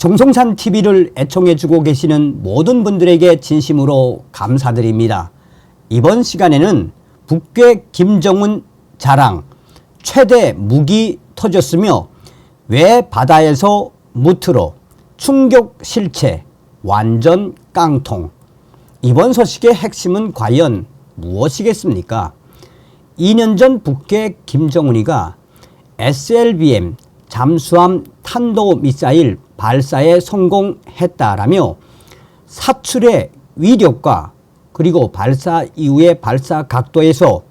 정성산 TV를 애청해주고 계시는 모든 분들에게 진심으로 감사드립니다. 이번 시간에는 북괴 김정은 자랑, 최대 무기 터졌으며 왜 바다에서 무트로, 충격 실체, 완전 깡통. 이번 소식의 핵심은 과연 무엇이겠습니까? 2년 전 북괴 김정은이가 SLBM 잠수함 탄도미사일 발사에 성공했다라며 사출의 위력과 그리고 발사 이후의 발사 각도에서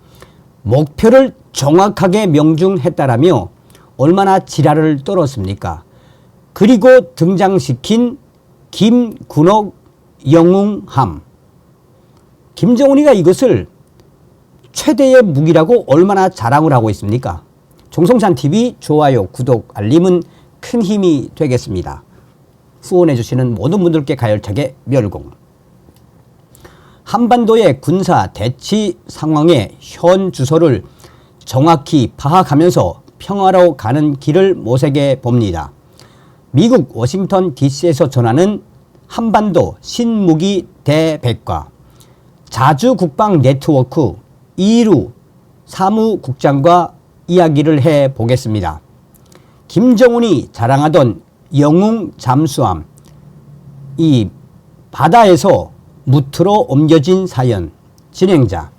목표를 정확하게 명중했다라며 얼마나 지랄을 떨었습니까? 그리고 등장시킨 김군옥 영웅함. 김정은이가 이것을 최대의 무기라고 얼마나 자랑을 하고 있습니까? 정성산TV 좋아요, 구독, 알림은 큰 힘이 되겠습니다. 후원해주시는 모든 분들께 가열차게 멸공. 한반도의 군사 대치 상황의 현 주소를 정확히 파악하면서 평화로 가는 길을 모색해 봅니다. 미국 워싱턴 DC에서 전하는 한반도 신무기 대백과 자주 국방 네트워크 이루 사무국장과 이야기를 해 보겠습니다. 김정은이 자랑하던 영웅 잠수함, 이 바다에서 무트로 옮겨진 사연. 진행자,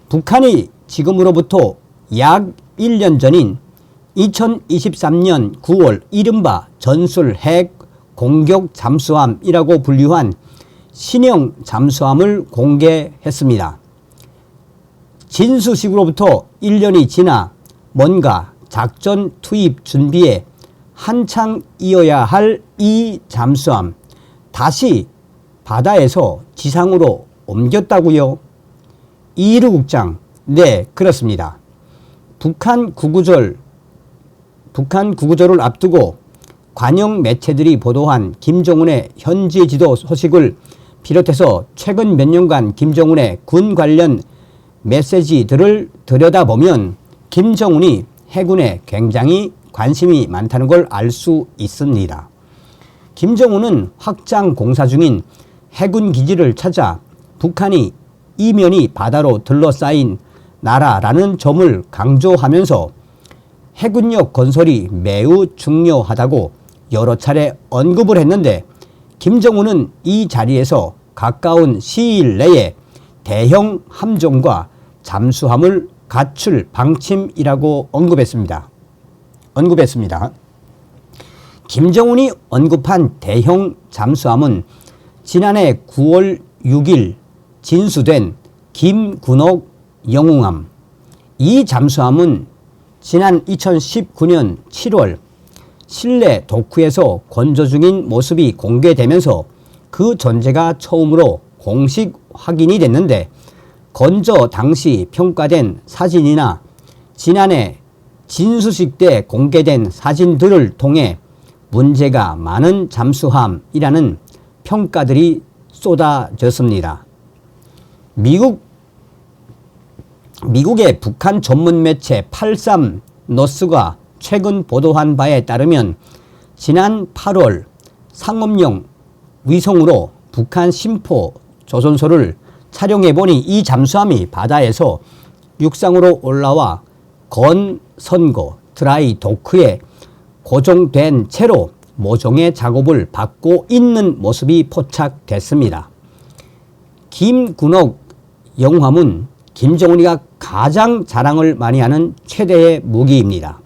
북한이 지금으로부터 약 1년 전인 2023년 9월 이른바 전술 핵 공격 잠수함이라고 분류한 신형 잠수함을 공개했습니다. 진수식으로부터 1년이 지나 뭔가 작전 투입 준비에 한창 이어야 할 이 잠수함, 다시 바다에서 지상으로 옮겼다고요? 이루 국장, 네, 그렇습니다. 북한 구구절을 앞두고 관영 매체들이 보도한 김정은의 현지 지도 소식을 비롯해서 최근 몇 년간 김정은의 군 관련 메시지들을 들여다보면 김정은이 해군에 굉장히 관심이 많다는 걸 알 수 있습니다. 김정은은 확장 공사 중인 해군 기지를 찾아 북한이 이면이 바다로 둘러싸인 나라라는 점을 강조하면서 해군력 건설이 매우 중요하다고 여러 차례 언급을 했는데 김정은은 이 자리에서 가까운 시일 내에 대형 함정과 잠수함을 갖출 방침이라고 언급했습니다. 김정은이 언급한 대형 잠수함은 지난해 9월 6일 진수된 김군옥 영웅함. 이 잠수함은 지난 2019년 7월 실내 도크에서 건조 중인 모습이 공개되면서 그 존재가 처음으로 공식 확인이 됐는데 건조 당시 평가된 사진이나 지난해 진수식 때 공개된 사진들을 통해 문제가 많은 잠수함이라는 평가들이 쏟아졌습니다. 미국의 북한 전문 매체 83노스가 최근 보도한 바에 따르면 지난 8월 상업용 위성으로 북한 심포 조선소를 촬영해보니 이 잠수함이 바다에서 육상으로 올라와 건선고 드라이 도크에 고정된 채로 모종의 작업을 받고 있는 모습이 포착됐습니다. 김군옥 영웅함은 김정은이가 가장 자랑을 많이 하는 최대의 무기입니다.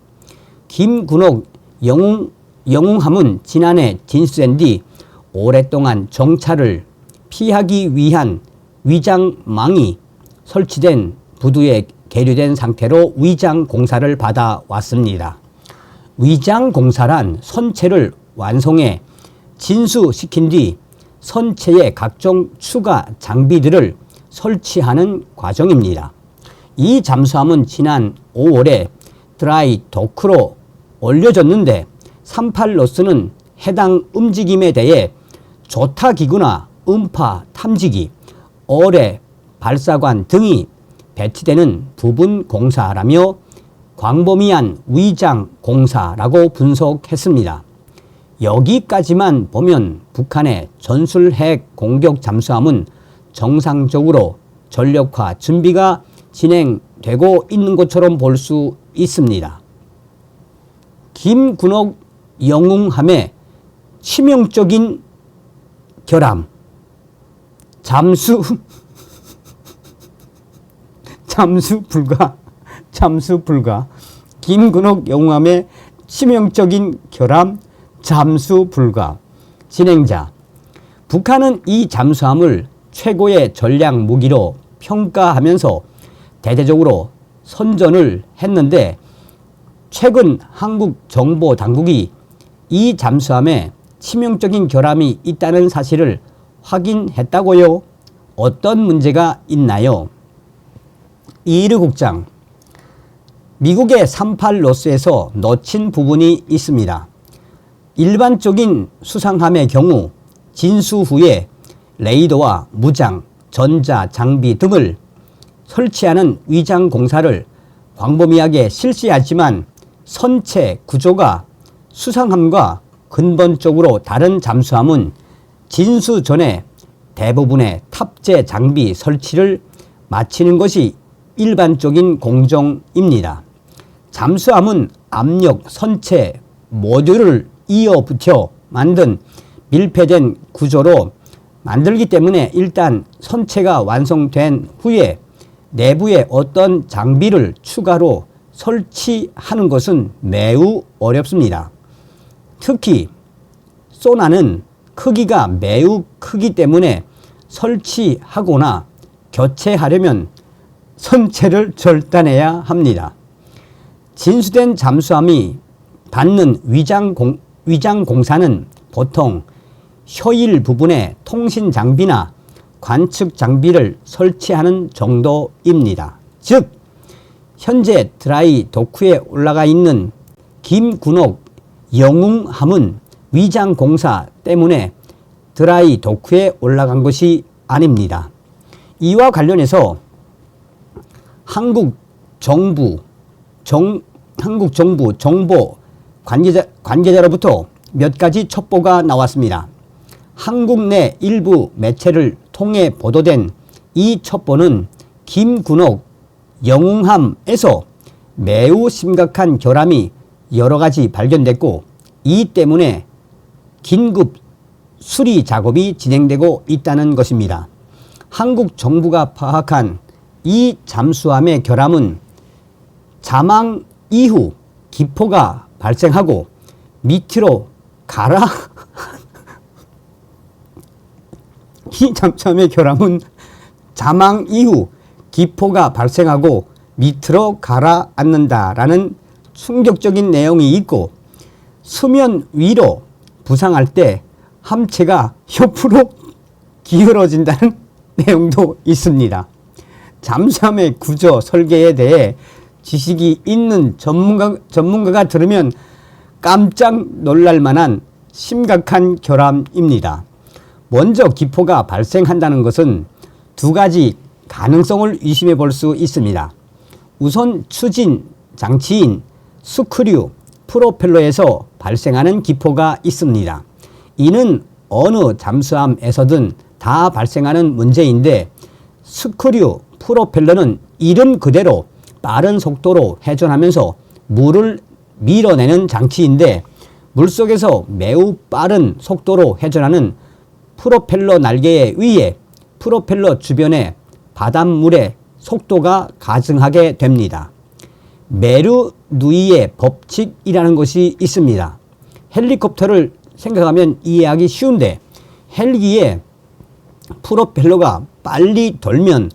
김군옥 영웅함은 지난해 진수된 뒤 오랫동안 정찰을 피하기 위한 위장망이 설치된 부두에 계류된 상태로 위장 공사를 받아왔습니다. 위장 공사란 선체를 완성해 진수시킨 뒤 선체에 각종 추가 장비들을 설치하는 과정입니다. 이 잠수함은 지난 5월에 드라이 도크로 올려졌는데 38노스는 해당 움직임에 대해 조타기구나 음파 탐지기, 어뢰 발사관 등이 배치되는 부분 공사라며 광범위한 위장 공사라고 분석했습니다. 여기까지만 보면 북한의 전술핵 공격 잠수함은 정상적으로 전력화 준비가 진행되고 있는 것처럼 볼 수 있습니다. 김군옥 영웅함의 치명적인 결함, 잠수 불가. 김군옥 영웅함의 치명적인 결함, 잠수 불가. 진행자, 북한은 이 잠수함을 최고의 전략 무기로 평가하면서 대대적으로 선전을 했는데, 최근 한국 정보 당국이 이 잠수함에 치명적인 결함이 있다는 사실을 확인했다고요? 어떤 문제가 있나요? 이르 국장, 미국의 38 로스에서 놓친 부분이 있습니다. 일반적인 수상함의 경우 진수 후에 레이더와 무장, 전자 장비 등을 설치하는 위장 공사를 광범위하게 실시하지만 선체 구조가 수상함과 근본적으로 다른 잠수함은 진수 전에 대부분의 탑재 장비 설치를 마치는 것이 일반적인 공정입니다. 잠수함은 압력 선체 모듈을 이어 붙여 만든 밀폐된 구조로 만들기 때문에 일단 선체가 완성된 후에 내부에 어떤 장비를 추가로 설치하는 것은 매우 어렵습니다. 특히 소나는 크기가 매우 크기 때문에 설치하거나 교체하려면 선체를 절단해야 합니다. 진수된 잠수함이 받는 위장 공사는 보통 효일 부분에 통신 장비나 관측 장비를 설치하는 정도입니다. 즉, 현재 드라이 도크에 올라가 있는 김군옥 영웅함은 위장 공사 때문에 드라이 도크에 올라간 것이 아닙니다. 이와 관련해서 한국 정부 정보 관계자로부터 몇 가지 첩보가 나왔습니다. 한국 내 일부 매체를 통해 보도된 이 첩보는 김군옥 영웅함에서 매우 심각한 결함이 여러 가지 발견됐고, 이 때문에 긴급 수리 작업이 진행되고 있다는 것입니다. 한국 정부가 파악한 이 잠수함의 결함은 자망 이후 기포가 발생하고 밑으로 이 잠수함의 결함은 자망 이후 기포가 발생하고 밑으로 가라앉는다라는 충격적인 내용이 있고, 수면 위로 부상할 때 함체가 옆으로 기울어진다는 내용도 있습니다. 잠수함의 구조 설계에 대해 지식이 있는 전문가가 들으면 깜짝 놀랄 만한 심각한 결함입니다. 먼저 기포가 발생한다는 것은 두 가지 가능성을 의심해 볼 수 있습니다. 우선 추진 장치인 스크류 프로펠러에서 발생하는 기포가 있습니다. 이는 어느 잠수함에서든 다 발생하는 문제인데, 스크류 프로펠러는 이름 그대로 빠른 속도로 회전하면서 물을 밀어내는 장치인데, 물속에서 매우 빠른 속도로 회전하는 프로펠러 날개에 의해 프로펠러 주변의 바닷물의 속도가 가증하게 됩니다. 메르누이의 법칙이라는 것이 있습니다. 헬리콥터를 생각하면 이해하기 쉬운데, 헬기의 프로펠러가 빨리 돌면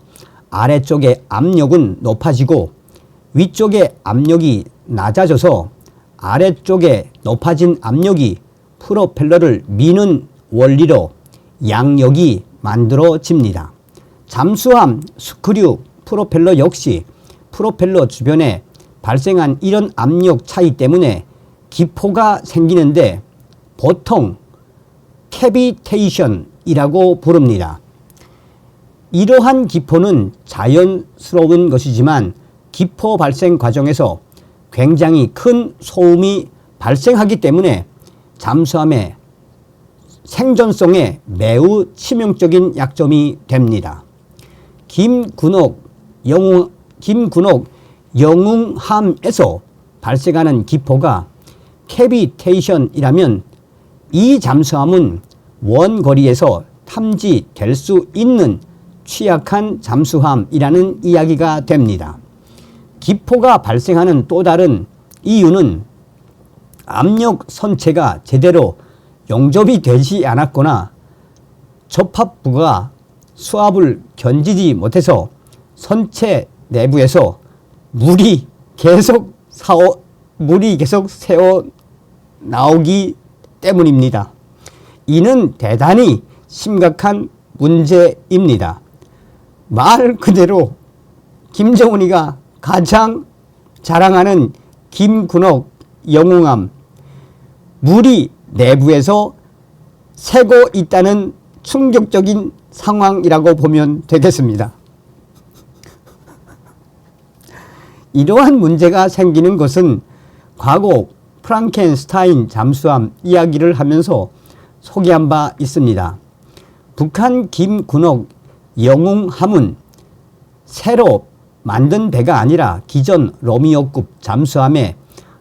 아래쪽의 압력은 높아지고 위쪽의 압력이 낮아져서 아래쪽에 높아진 압력이 프로펠러를 미는 원리로 양력이 만들어집니다. 잠수함 스크류 프로펠러 역시 프로펠러 주변에 발생한 이런 압력 차이 때문에 기포가 생기는데 보통 캐비테이션이라고 부릅니다. 이러한 기포는 자연스러운 것이지만 기포 발생 과정에서 굉장히 큰 소음이 발생하기 때문에 잠수함의 생존성에 매우 치명적인 약점이 됩니다. 김군옥 영웅함에서 발생하는 기포가 캐비테이션이라면 이 잠수함은 원거리에서 탐지될 수 있는 취약한 잠수함이라는 이야기가 됩니다. 기포가 발생하는 또 다른 이유는 압력 선체가 제대로 용접이 되지 않았거나 접합부가 수압을 견디지 못해서 선체 내부에서 물이 계속 새어 나오기 때문입니다. 이는 대단히 심각한 문제입니다. 말 그대로 김정은이가 가장 자랑하는 김군옥 영웅함, 물이 내부에서 새고 있다는 충격적인 상황이라고 보면 되겠습니다. 이러한 문제가 생기는 것은 과거 프랑켄스타인 잠수함 이야기를 하면서 소개한 바 있습니다. 북한 김군옥 영웅함은 새로 만든 배가 아니라 기존 로미오급 잠수함의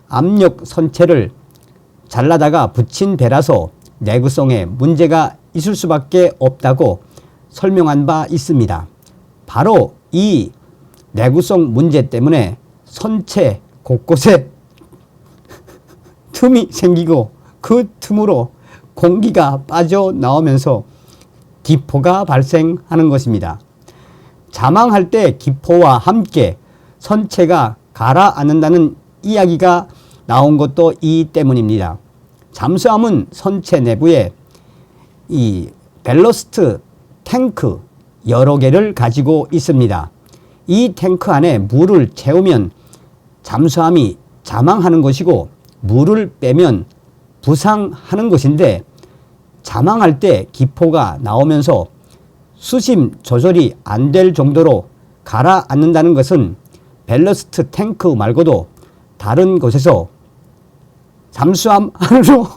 압력 선체를 잘라다가 붙인 배라서 내구성에 문제가 있을 수밖에 없다고 설명한 바 있습니다. 바로 이 내구성 문제 때문에 선체 곳곳에 틈이 생기고 그 틈으로 공기가 빠져나오면서 기포가 발생하는 것입니다. 자망할 때 기포와 함께 선체가 가라앉는다는 이야기가 나온 것도 이 때문입니다. 잠수함은 선체 내부에 이 밸러스트 탱크 여러 개를 가지고 있습니다. 이 탱크 안에 물을 채우면 잠수함이 자망하는 것이고 물을 빼면 부상하는 것인데, 자망할 때 기포가 나오면서 수심 조절이 안 될 정도로 가라앉는다는 것은 밸러스트 탱크 말고도 다른 곳에서 잠수함 안으로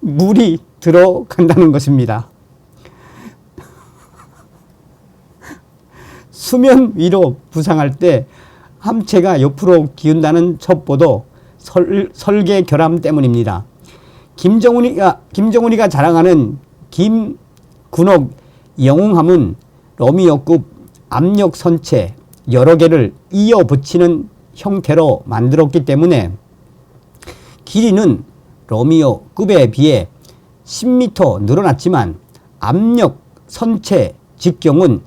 물이 들어간다는 것입니다. 수면 위로 부상할 때 함체가 옆으로 기운다는 첩보도 설계 결함 때문입니다. 김정은이가 자랑하는 김군옥 영웅함은 로미오급 압력 선체 여러 개를 이어 붙이는 형태로 만들었기 때문에 길이는 로미오급에 비해 10m 늘어났지만 압력 선체 직경은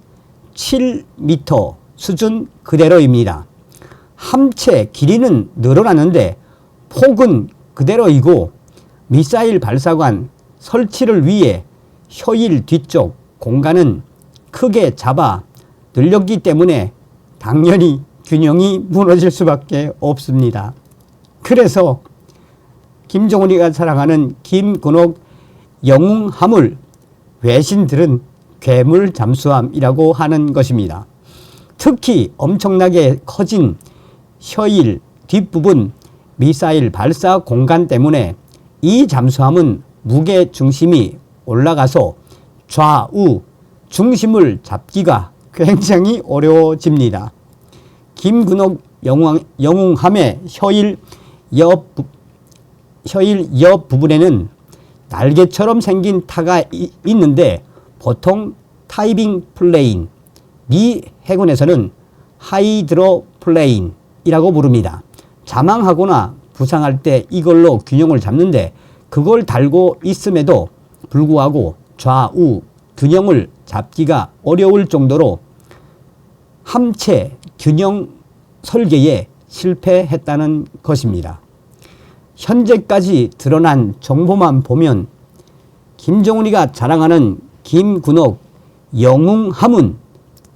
7m 수준 그대로입니다. 함체 길이는 늘어났는데 폭은 그대로이고 미사일 발사관 설치를 위해 효일 뒤쪽 공간은 크게 잡아 늘렸기 때문에 당연히 균형이 무너질 수밖에 없습니다. 그래서 김정은이가 자랑하는 김군옥 영웅함을 외신들은 괴물 잠수함이라고 하는 것입니다. 특히 엄청나게 커진 효일 뒷부분 미사일 발사 공간 때문에 이 잠수함은 무게 중심이 올라가서 좌우 중심을 잡기가 굉장히 어려워집니다. 김군옥 영웅함의 효일 옆 부분에는 날개처럼 생긴 타가 있는데 보통 타이빙 플레인, 미 해군에서는 하이드로 플레인이라고 부릅니다. 자망하거나 부상할 때 이걸로 균형을 잡는데 그걸 달고 있음에도 불구하고 좌우 균형을 잡기가 어려울 정도로 함체 균형 설계에 실패했다는 것입니다. 현재까지 드러난 정보만 보면 김정은이가 자랑하는 김군옥 영웅함은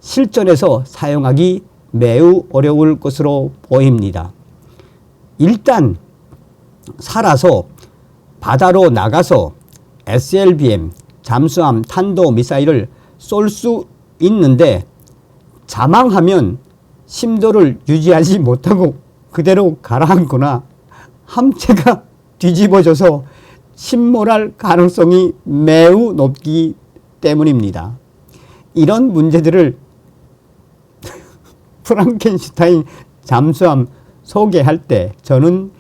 실전에서 사용하기 매우 어려울 것으로 보입니다. 일단 살아서 바다로 나가서 SLBM 잠수함 탄도미사일을 쏠 수 있는데 자망하면 심도를 유지하지 못하고 그대로 가라앉거나 함체가 뒤집어져서 침몰할 가능성이 매우 높기 때문입니다. 이런 문제들을 프랑켄슈타인 잠수함 소개할 때 저는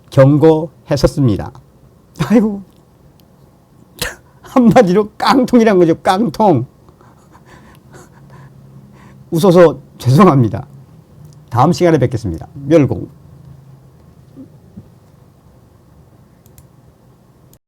경고했었습니다. 아이고, 한마디로 깡통이란 거죠. 깡통. 웃어서 죄송합니다. 다음 시간에 뵙겠습니다. 멸공.